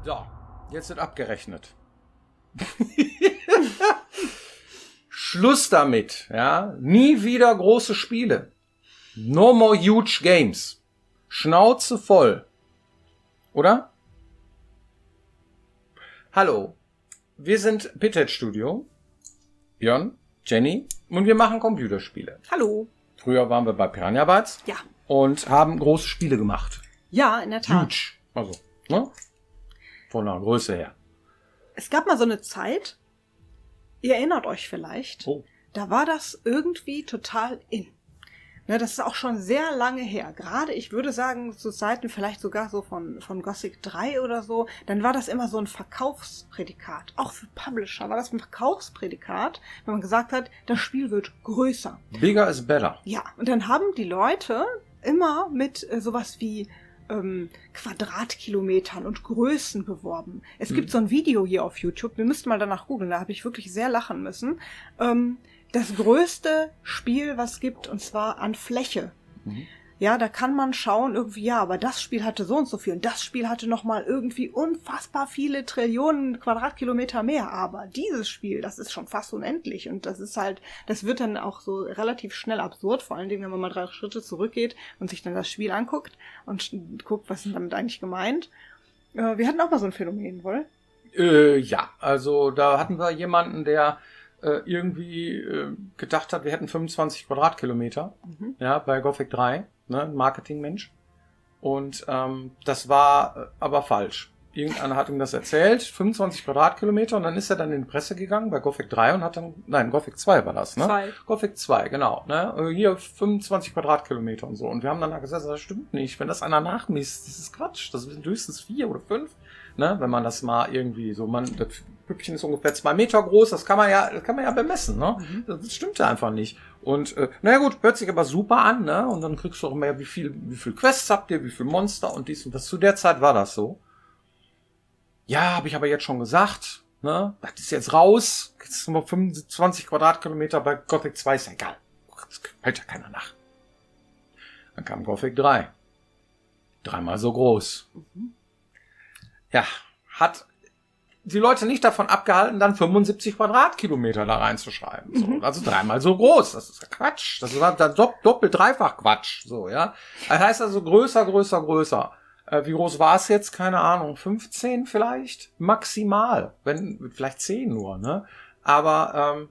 So, jetzt wird abgerechnet. Schluss damit, ja. Nie wieder große Spiele. No more huge games. Schnauze voll. Oder? Hallo. Wir sind Pithead Studio. Björn, Jenny und wir machen Computerspiele. Hallo. Früher waren wir bei Piranha Bytes. Ja. Und haben große Spiele gemacht. Ja, in der Tat. Huge. Also, ne? Von der Größe her. Es gab mal so eine Zeit, ihr erinnert euch vielleicht, da war das irgendwie total in. Ne, das ist auch schon sehr lange her. Gerade, ich würde sagen, zu Zeiten vielleicht sogar so von Gothic 3 oder so, dann war das immer so ein Verkaufsprädikat. Auch für Publisher war das ein Verkaufsprädikat, wenn man gesagt hat, das Spiel wird größer. Bigger is better. Ja, und dann haben die Leute immer mit sowas wie Quadratkilometern und Größen beworben. Es gibt so ein Video hier auf YouTube, wir müssten mal danach googeln, da habe ich wirklich sehr lachen müssen. Das größte Spiel, was gibt, und zwar an Fläche. Ja, da kann man schauen, irgendwie, ja, aber das Spiel hatte so und so viel und das Spiel hatte nochmal irgendwie unfassbar viele Trillionen Quadratkilometer mehr. Aber dieses Spiel, das ist schon fast unendlich und das ist halt, das wird dann auch so relativ schnell absurd, vor allen Dingen, wenn man mal 3 Schritte zurückgeht und sich dann das Spiel anguckt und guckt, was ist damit eigentlich gemeint. Wir hatten auch mal so ein Phänomen, wohl? Ja, also da hatten wir jemanden, der irgendwie gedacht hat, wir hätten 25 Quadratkilometer, ja, bei Gothic 3, ne, ein Marketingmensch. Und das war aber falsch. Irgendeiner hat ihm das erzählt, 25 Quadratkilometer, und dann ist er dann in die Presse gegangen bei Gothic 3 und hat dann, nein, Gothic 2 war das, ne? 2. Gothic 2, genau, ne? Hier 25 Quadratkilometer und so. Und wir haben dann gesagt, das stimmt nicht. Wenn das einer nachmisst, das ist Quatsch. Das sind höchstens 4 oder 5, ne? Wenn man das mal irgendwie so, das Püppchen ist ungefähr 2 Meter groß, das kann man ja bemessen, ne? Das stimmt ja einfach nicht. Und, naja gut, hört sich aber super an, ne? Und dann kriegst du auch mehr, wie viel Quests habt ihr, wie viel Monster und dies und das. Zu der Zeit war das so. Ja, habe ich aber jetzt schon gesagt, ne? Das ist jetzt raus. Jetzt sind wir 25 Quadratkilometer bei Gothic 2, ist ja egal. Das hält ja keiner nach. Dann kam Gothic 3. 3-mal so groß. Ja, hat die Leute nicht davon abgehalten, dann 75 Quadratkilometer da reinzuschreiben. So, also 3-mal so groß. Das ist ja Quatsch. Das war dann doppelt, dreifach Quatsch. So, ja. Das heißt also größer, größer, größer. Wie groß war es jetzt? Keine Ahnung. 15 vielleicht? Maximal. Wenn, vielleicht 10 nur, ne? Aber,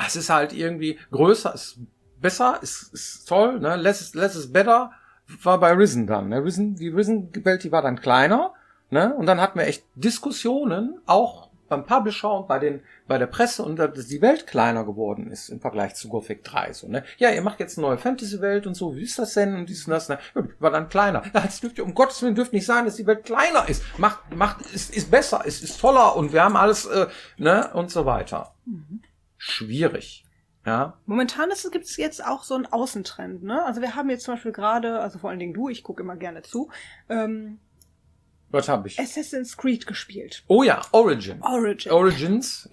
es ist halt irgendwie größer, ist besser, ist toll, ne? Less is better war bei Risen dann, ne? Die Risen-Welt, die war dann kleiner, ne? Und dann hatten wir echt Diskussionen, auch beim Publisher und bei der Presse, und dass die Welt kleiner geworden ist im Vergleich zu Gothic 3, so, ne? Ja, ihr macht jetzt eine neue Fantasy-Welt und so, wie ist das denn? Und dies und das, ne? Ja, war dann kleiner. Das dürfte, um Gottes Willen, dürfte nicht sein, dass die Welt kleiner ist. Ist besser, ist toller und wir haben alles, ne? Und so weiter. Schwierig. Ja. Momentan gibt es jetzt auch so einen Außentrend, ne? Also wir haben jetzt zum Beispiel gerade, also vor allen Dingen du, ich gucke immer gerne zu, Was habe ich? Assassin's Creed gespielt. Oh ja, Origins, Und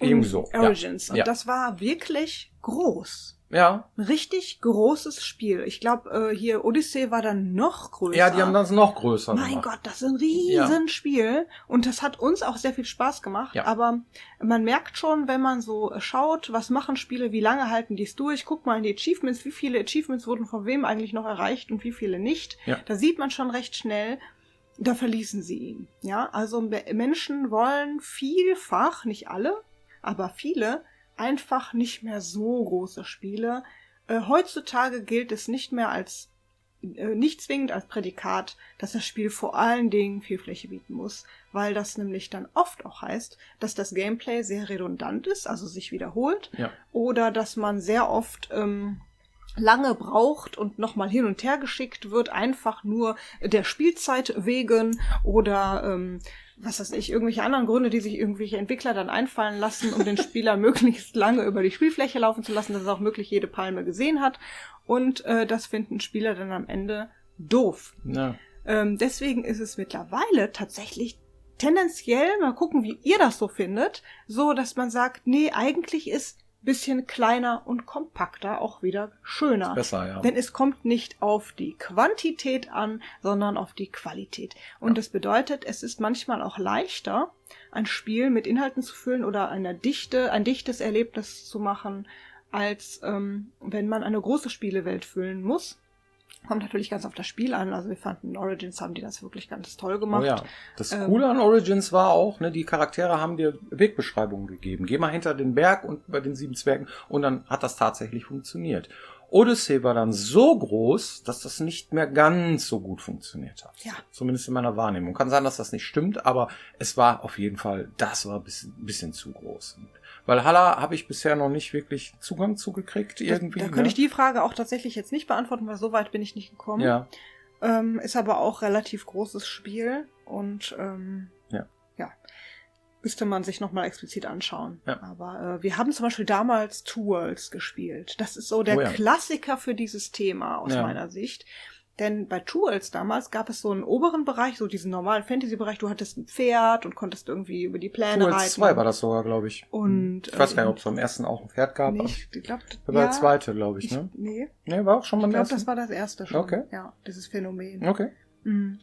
ebenso. Origins. Ja. Und Ja. das war wirklich groß. Ja. Ein richtig großes Spiel. Ich glaube, hier Odyssey war dann noch größer. Ja, die haben das noch größer Mein gemacht. Gott, das ist ein Riesenspiel. Und das hat uns auch sehr viel Spaß gemacht. Ja. Aber man merkt schon, wenn man so schaut, was machen Spiele, wie lange halten die es durch, guck mal in die Achievements, wie viele Achievements wurden von wem eigentlich noch erreicht und wie viele nicht. Ja. Da sieht man schon recht schnell, da verließen sie ihn. Ja, also Menschen wollen vielfach, nicht alle, aber viele, einfach nicht mehr so große Spiele. Heutzutage gilt es nicht mehr als, nicht zwingend als Prädikat, dass das Spiel vor allen Dingen viel Fläche bieten muss, weil das nämlich dann oft auch heißt, dass das Gameplay sehr redundant ist, also sich wiederholt, Ja. oder dass man sehr oft lange braucht und nochmal hin und her geschickt wird, einfach nur der Spielzeit wegen oder was weiß ich, irgendwelche anderen Gründe, die sich irgendwelche Entwickler dann einfallen lassen, um den Spieler möglichst lange über die Spielfläche laufen zu lassen, dass er auch möglich jede Palme gesehen hat. Und das finden Spieler dann am Ende doof. Ja. Deswegen ist es mittlerweile tatsächlich tendenziell, mal gucken, wie ihr das so findet, so, dass man sagt, nee, eigentlich ist bisschen kleiner und kompakter, auch wieder schöner. Ist besser, ja. Denn es kommt nicht auf die Quantität an, sondern auf die Qualität. Und das bedeutet, es ist manchmal auch leichter, ein Spiel mit Inhalten zu füllen oder ein dichtes Erlebnis zu machen, als wenn man eine große Spielewelt füllen muss. Kommt natürlich ganz auf das Spiel an. Also wir fanden in Origins haben die das wirklich ganz toll gemacht. Oh ja. Das Coole an Origins war auch, ne, die Charaktere haben dir Wegbeschreibungen gegeben. Geh mal hinter den Berg und bei den 7 Zwergen und dann hat das tatsächlich funktioniert. Odyssey war dann so groß, dass das nicht mehr ganz so gut funktioniert hat. Ja. Zumindest in meiner Wahrnehmung. Kann sein, dass das nicht stimmt, aber es war auf jeden Fall, das war ein bisschen zu groß. Valhalla habe ich bisher noch nicht wirklich Zugang zugekriegt irgendwie. Da könnte ich die Frage auch tatsächlich jetzt nicht beantworten, weil so weit bin ich nicht gekommen. Ja. Ist aber auch relativ großes Spiel und ja. Müsste man sich nochmal explizit anschauen. Ja. Aber wir haben zum Beispiel damals Two Worlds gespielt. Das ist so der Klassiker für dieses Thema aus meiner Sicht. Denn bei Two Worlds damals gab es so einen oberen Bereich, so diesen normalen Fantasy-Bereich. Du hattest ein Pferd und konntest irgendwie über die Pläne reiten. Two Worlds 2 war das sogar, glaube ich. Und, ich weiß gar nicht, ob es beim ersten auch ein Pferd gab. Nee, ich glaube, das war der zweite, glaube ich, ne? Nee, war auch schon beim ersten? ersten? Ich glaube, das war das erste schon. Okay. Ja, dieses Phänomen. Okay. Mhm.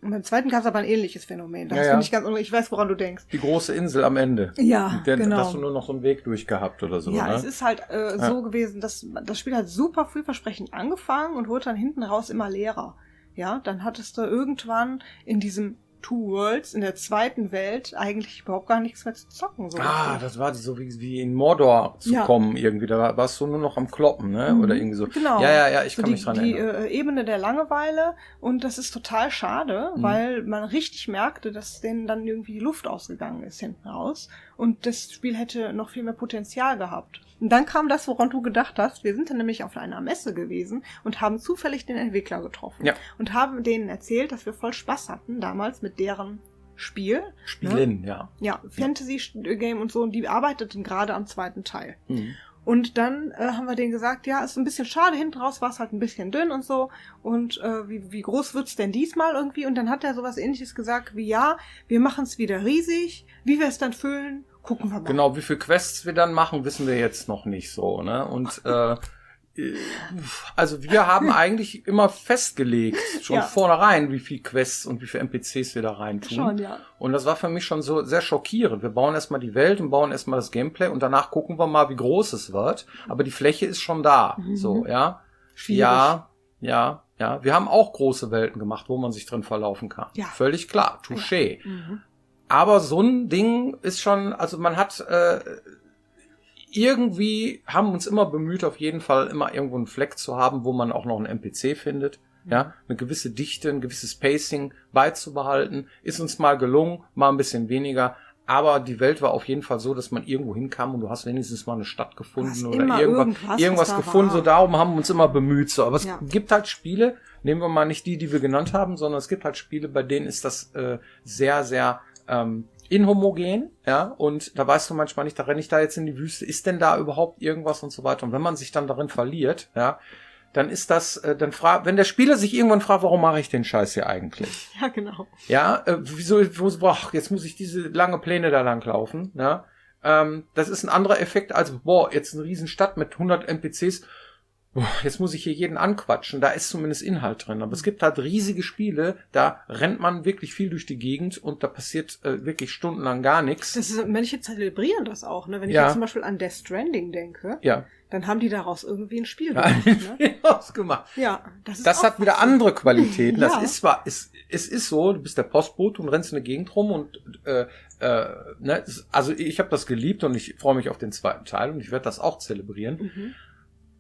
Und beim zweiten gab es aber ein ähnliches Phänomen. Das Ja, finde ich ganz ich weiß, woran du denkst. Die große Insel am Ende. Ja, genau. Hast du nur noch so einen Weg durchgehabt oder so, ja, ne? es ist halt so gewesen, dass das Spiel hat super vielversprechend angefangen und wurde dann hinten raus immer leerer. Ja, dann hattest du irgendwann in diesem Two Worlds, in der zweiten Welt, eigentlich überhaupt gar nichts mehr zu zocken. So das war so wie in Mordor zu kommen irgendwie. Da warst du nur noch am Kloppen, ne? Oder irgendwie so. Genau. Ja, ich kann mich dran erinnern. Die Ebene der Langeweile und das ist total schade, weil man richtig merkte, dass denen dann irgendwie die Luft ausgegangen ist hinten raus und das Spiel hätte noch viel mehr Potenzial gehabt. Und dann kam das, woran du gedacht hast. Wir sind dann nämlich auf einer Messe gewesen und haben zufällig den Entwickler getroffen. Ja. Und haben denen erzählt, dass wir voll Spaß hatten damals mit deren Spiel. Spielen, ne? ja. Ja, Fantasy-Game und so. Und die arbeiteten gerade am zweiten Teil. Mhm. Und dann haben wir denen gesagt, ja, ist ein bisschen schade, hinten raus war es halt ein bisschen dünn und so. Und wie groß wird's denn diesmal irgendwie? Und dann hat er sowas Ähnliches gesagt wie, ja, wir machen es wieder riesig. Wie wir es dann füllen, gucken wir mal. Genau, wie viele Quests wir dann machen, wissen wir jetzt noch nicht so, ne? Und also wir haben eigentlich immer festgelegt, schon vornherein, wie viel Quests und wie viele NPCs wir da reintun. Schon, ja. Und das war für mich schon so sehr schockierend. Wir bauen erstmal die Welt und bauen erstmal das Gameplay und danach gucken wir mal, wie groß es wird. Aber die Fläche ist schon da. So, ja. Schwierig. Ja. Wir haben auch große Welten gemacht, wo man sich drin verlaufen kann. Ja. Völlig klar. Touché. Ja. Mhm. Aber so ein Ding ist schon, also man hat irgendwie haben uns immer bemüht, auf jeden Fall immer irgendwo einen Fleck zu haben, wo man auch noch einen NPC findet. Ja, eine gewisse Dichte, ein gewisses Pacing beizubehalten. Ist uns mal gelungen, mal ein bisschen weniger. Aber die Welt war auf jeden Fall so, dass man irgendwo hinkam und du hast wenigstens mal eine Stadt gefunden oder irgendwas gefunden. So darum haben wir uns immer bemüht. So, aber es gibt halt Spiele, nehmen wir mal nicht die wir genannt haben, sondern es gibt halt Spiele, bei denen ist das sehr, sehr inhomogen, ja, und da weißt du manchmal nicht, da renne ich da jetzt in die Wüste, ist denn da überhaupt irgendwas und so weiter. Und wenn man sich dann darin verliert, ja, dann ist das, wenn der Spieler sich irgendwann fragt, warum mache ich den Scheiß hier eigentlich? Ja, genau. Ja, jetzt muss ich diese lange Pläne da lang laufen, ja. Das ist ein anderer Effekt als, jetzt eine Riesenstadt mit 100 NPCs, jetzt muss ich hier jeden anquatschen, da ist zumindest Inhalt drin. Aber es gibt halt riesige Spiele, da rennt man wirklich viel durch die Gegend und da passiert wirklich stundenlang gar nichts. Manche zelebrieren das auch, ne? Wenn ich jetzt zum Beispiel an Death Stranding denke, dann haben die daraus irgendwie ein Spiel gemacht. Ne? Ausgemacht. Ja, das hat wieder andere Qualitäten. Das ist zwar, es ist so, du bist der Postbote und rennst in der Gegend rum und ne? Also ich habe das geliebt und ich freue mich auf den zweiten Teil und ich werde das auch zelebrieren. Mhm.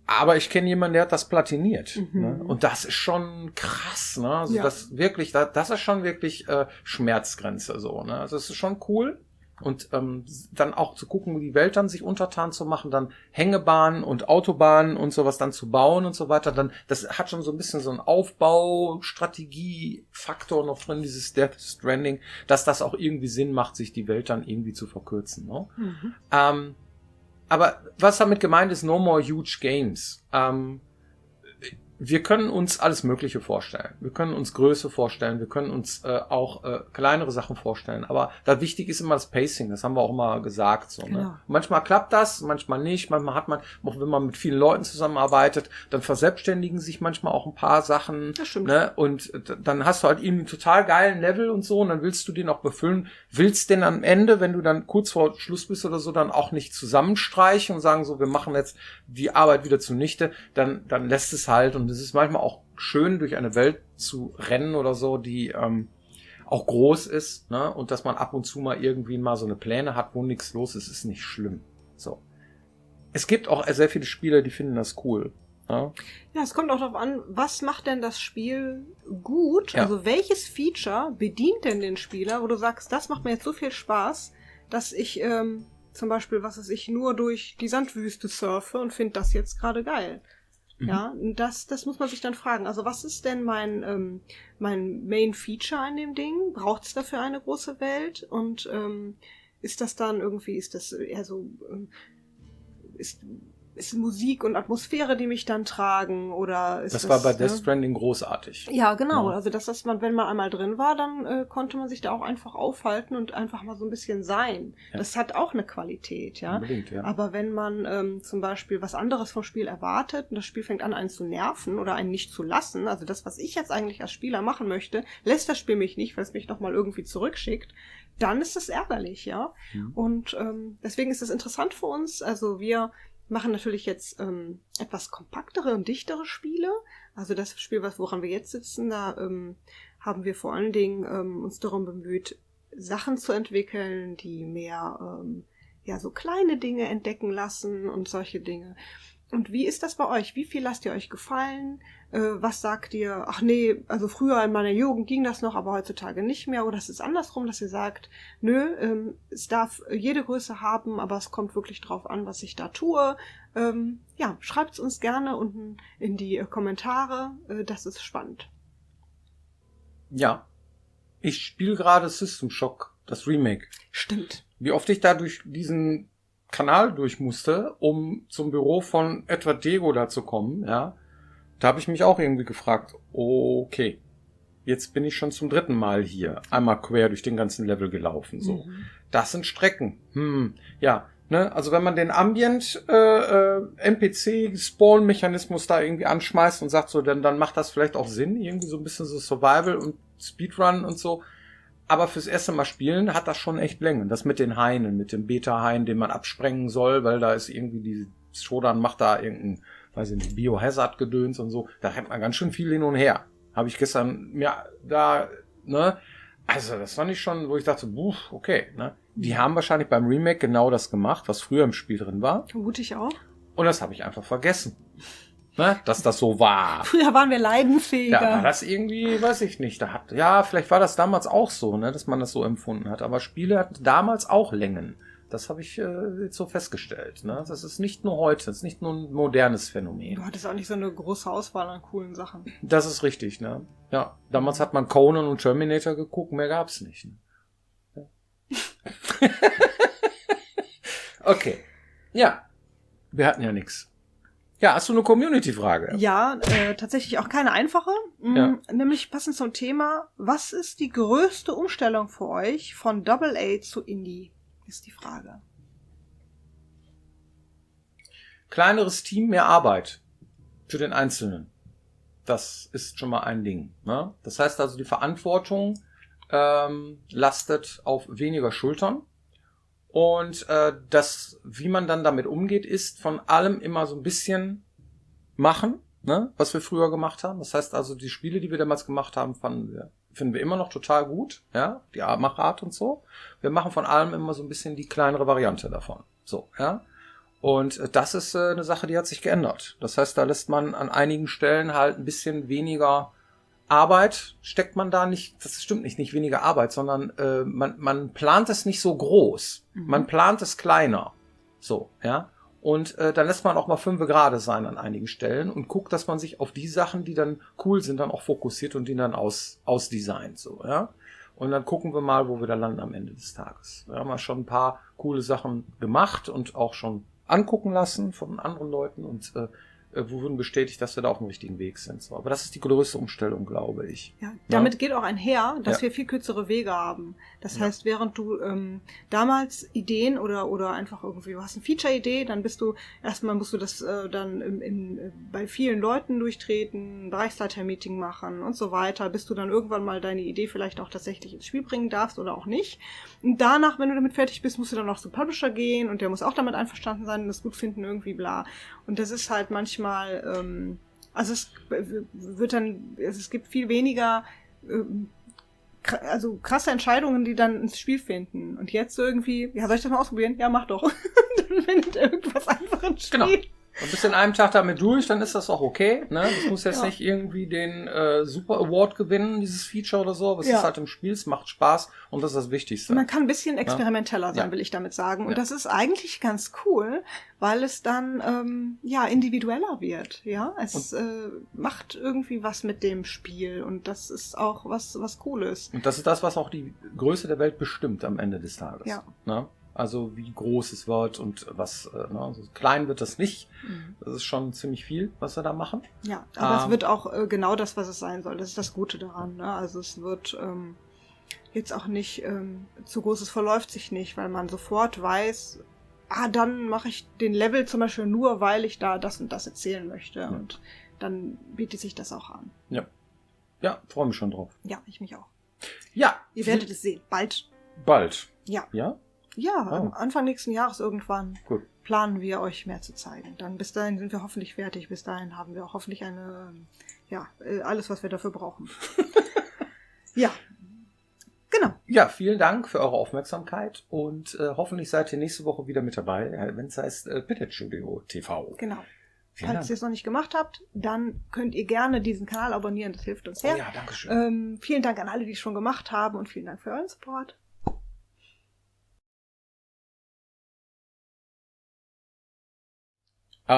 Aber ich kenne jemanden, der hat das platiniert. Ne? Und das ist schon krass. Ne? Also das ist schon wirklich Schmerzgrenze. So, ne? Also es ist schon cool. Und dann auch zu gucken, wie die Welt dann sich untertan zu machen, dann Hängebahnen und Autobahnen und sowas dann zu bauen und so weiter. Dann, das hat schon so ein bisschen so einen Aufbau-Strategie-Faktor noch drin, dieses Death Stranding, dass das auch irgendwie Sinn macht, sich die Welt dann irgendwie zu verkürzen. Ne? Mhm. Aber was damit gemeint ist, no more huge games. wir können uns alles Mögliche vorstellen. Wir können uns Größe vorstellen, wir können uns auch kleinere Sachen vorstellen. Aber da wichtig ist immer das Pacing, das haben wir auch immer gesagt. So, Genau. ne? Manchmal klappt das, manchmal nicht. Manchmal hat man, auch wenn man mit vielen Leuten zusammenarbeitet, dann verselbstständigen sich manchmal auch ein paar Sachen. Das stimmt. Ne? Und dann hast du halt irgendwie einen total geilen Level und so und dann willst du den auch befüllen. Willst den am Ende, wenn du dann kurz vor Schluss bist oder so, dann auch nicht zusammenstreichen und sagen so, wir machen jetzt die Arbeit wieder zunichte, dann lässt es halt. Und es ist manchmal auch schön, durch eine Welt zu rennen oder so, die auch groß ist, ne? Und dass man ab und zu mal irgendwie mal so eine Pläne hat, wo nichts los ist, ist nicht schlimm. So. Es gibt auch sehr viele Spieler, die finden das cool. Ja, Ja, es kommt auch darauf an, was macht denn das Spiel gut? Ja. Also welches Feature bedient denn den Spieler, wo du sagst, das macht mir jetzt so viel Spaß, dass ich zum Beispiel, was weiß ich, nur durch die Sandwüste surfe und finde das jetzt gerade geil. Ja, das muss man sich dann fragen. Also was ist denn mein Main Feature in dem Ding? Braucht es dafür eine große Welt? Und ist das dann irgendwie, ist das eher so, ist Musik und Atmosphäre, die mich dann tragen? Oder ist das war bei Death Stranding großartig. Ja, genau. Ja. Also dass man, wenn man einmal drin war, dann konnte man sich da auch einfach aufhalten und einfach mal so ein bisschen sein. Ja. Das hat auch eine Qualität, ja. Unbedingt, ja. Aber wenn man zum Beispiel was anderes vom Spiel erwartet und das Spiel fängt an, einen zu nerven oder einen nicht zu lassen, also das, was ich jetzt eigentlich als Spieler machen möchte, lässt das Spiel mich nicht, weil es mich nochmal irgendwie zurückschickt, dann ist das ärgerlich, ja. Mhm. Und deswegen ist es interessant für uns. Also wir machen natürlich jetzt etwas kompaktere und dichtere Spiele. Also das Spiel, woran wir jetzt sitzen, da haben wir vor allen Dingen uns darum bemüht, Sachen zu entwickeln, die mehr so kleine Dinge entdecken lassen und solche Dinge. Und wie ist das bei euch? Wie viel lasst ihr euch gefallen? Was sagt ihr? Ach nee, also früher in meiner Jugend ging das noch, aber heutzutage nicht mehr. Oder es ist andersrum, dass ihr sagt, nö, es darf jede Größe haben, aber es kommt wirklich drauf an, was ich da tue. Schreibt es uns gerne unten in die Kommentare. Das ist spannend. Ja. Ich spiele gerade System Shock, das Remake. Stimmt. Wie oft ich da durch diesen Kanal durch musste, um zum Büro von Edward Diego da zu kommen, ja, da habe ich mich auch irgendwie gefragt, okay, jetzt bin ich schon zum 3. Mal hier, einmal quer durch den ganzen Level gelaufen, so. Mhm. Das sind Strecken. Ja, ne, also wenn man den Ambient NPC-Spawn-Mechanismus da irgendwie anschmeißt und sagt so, dann macht das vielleicht auch Sinn, irgendwie so ein bisschen so Survival und Speedrun und so. Aber fürs erste Mal spielen hat das schon echt Längen. Das mit den Hainen, mit dem Beta-Hain, den man absprengen soll, weil da ist irgendwie die Shodan macht da irgendein, weiß ich nicht, Biohazard-Gedöns und so. Da rennt man ganz schön viel hin und her. Habe ich gestern mir da, ne? Also das fand ich schon, wo ich dachte, okay, ne? Die haben wahrscheinlich beim Remake genau das gemacht, was früher im Spiel drin war. Vermute ich auch. Und das habe ich einfach vergessen. Ne? Dass das so war. Früher waren wir leidensfähiger. Ja, war das irgendwie, weiß ich nicht. Vielleicht war das damals auch so, ne, dass man das so empfunden hat. Aber Spiele hatten damals auch Längen. Das habe ich jetzt so festgestellt. Ne? Das ist nicht nur heute, das ist nicht nur ein modernes Phänomen. Du hattest auch nicht so eine große Auswahl an coolen Sachen. Das ist richtig, ne? Ja, damals hat man Conan und Terminator geguckt, mehr gab's nicht. Ne? Ja. Okay. Ja, wir hatten ja nichts. Ja, hast du eine Community-Frage? Ja, tatsächlich auch keine einfache. Ja. Nämlich passend zum Thema, was ist die größte Umstellung für euch von AA zu Indie? Ist die Frage. Kleineres Team, mehr Arbeit für den Einzelnen. Das ist schon mal ein Ding. Ne? Das heißt also, die Verantwortung lastet auf weniger Schultern. Und wie man dann damit umgeht, ist von allem immer so ein bisschen machen, ne? Was wir früher gemacht haben. Das heißt also, die Spiele, die wir damals gemacht haben, finden wir immer noch total gut, ja, die Machart und so. Wir machen von allem immer so ein bisschen die kleinere Variante davon. So, ja. Und das ist eine Sache, die hat sich geändert. Das heißt, da lässt man an einigen Stellen halt ein bisschen weniger Arbeit, steckt man da nicht, das stimmt nicht weniger Arbeit, sondern man plant es nicht so groß. Man plant es kleiner. So, ja. Und dann lässt man auch mal 5 gerade sein an einigen Stellen und guckt, dass man sich auf die Sachen, die dann cool sind, dann auch fokussiert und die dann ausdesignt, so, ja. Und dann gucken wir mal, wo wir da landen am Ende des Tages. Wir haben ja schon ein paar coole Sachen gemacht und auch schon angucken lassen von anderen Leuten und wurden bestätigt, dass wir da auf dem richtigen Weg sind. So. Aber das ist die größte Umstellung, glaube ich. Ja, damit geht auch einher, dass wir viel kürzere Wege haben. Das heißt, während du damals Ideen oder einfach irgendwie, du hast eine Feature-Idee, dann erstmal musst du das dann bei vielen Leuten durchtreten, ein Bereichsleiter-Meeting machen und so weiter, bis du dann irgendwann mal deine Idee vielleicht auch tatsächlich ins Spiel bringen darfst oder auch nicht. Und danach, wenn du damit fertig bist, musst du dann noch zum Publisher gehen und der muss auch damit einverstanden sein und das gut finden, irgendwie bla. Und das ist halt manchmal also es gibt viel weniger also krasse Entscheidungen, die dann ins Spiel finden. Und jetzt irgendwie, ja, soll ich das mal ausprobieren? Ja, mach doch. Dann findet irgendwas einfach ins Spiel. Genau. Und bist in einem Tag damit durch, dann ist das auch okay. Ne? Das muss jetzt nicht irgendwie den Super Award gewinnen, dieses Feature oder so. Aber es ist halt im Spiel, es macht Spaß und das ist das Wichtigste. Man kann ein bisschen experimenteller sein, will ich damit sagen. Und das ist eigentlich ganz cool, weil es dann individueller wird. Ja, es macht irgendwie was mit dem Spiel und das ist auch was Cooles. Und das ist das, was auch die Größe der Welt bestimmt am Ende des Tages. Ja. Ne? Also wie groß es wird und was, also klein wird das nicht. Das ist schon ziemlich viel, was wir da machen. Ja, aber es wird auch genau das, was es sein soll. Das ist das Gute daran. Ne? Also es wird jetzt auch nicht zu groß, es verläuft sich nicht, weil man sofort weiß, dann mache ich den Level zum Beispiel nur, weil ich da das und das erzählen möchte. Ja. Und dann bietet sich das auch an. Ja. Ja, freue mich schon drauf. Ja, ich mich auch. Ja. Ihr werdet es sehen. Bald. Bald. Ja. Ja? Ja, am Anfang nächsten Jahres irgendwann Gut. planen wir euch mehr zu zeigen. Dann bis dahin sind wir hoffentlich fertig. Bis dahin haben wir auch hoffentlich alles, was wir dafür brauchen. Ja, genau. Ja, vielen Dank für eure Aufmerksamkeit und hoffentlich seid ihr nächste Woche wieder mit dabei, wenn es heißt Pitted Studio TV. Genau. Vielen Falls ihr es noch nicht gemacht habt, dann könnt ihr gerne diesen Kanal abonnieren. Das hilft uns sehr. Oh ja, danke schön. Vielen Dank an alle, die es schon gemacht haben und vielen Dank für euren Support.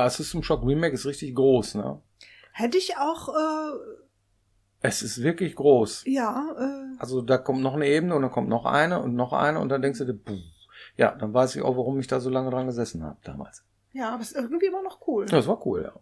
System Shock Remake ist richtig groß, ne? Hätte ich auch, Es ist wirklich groß. ja, Also da kommt noch eine Ebene und dann kommt noch eine und dann denkst du dir, ja, dann weiß ich auch, warum ich da so lange dran gesessen habe damals. ja, aber es ist irgendwie immer noch cool. Das war cool, ja.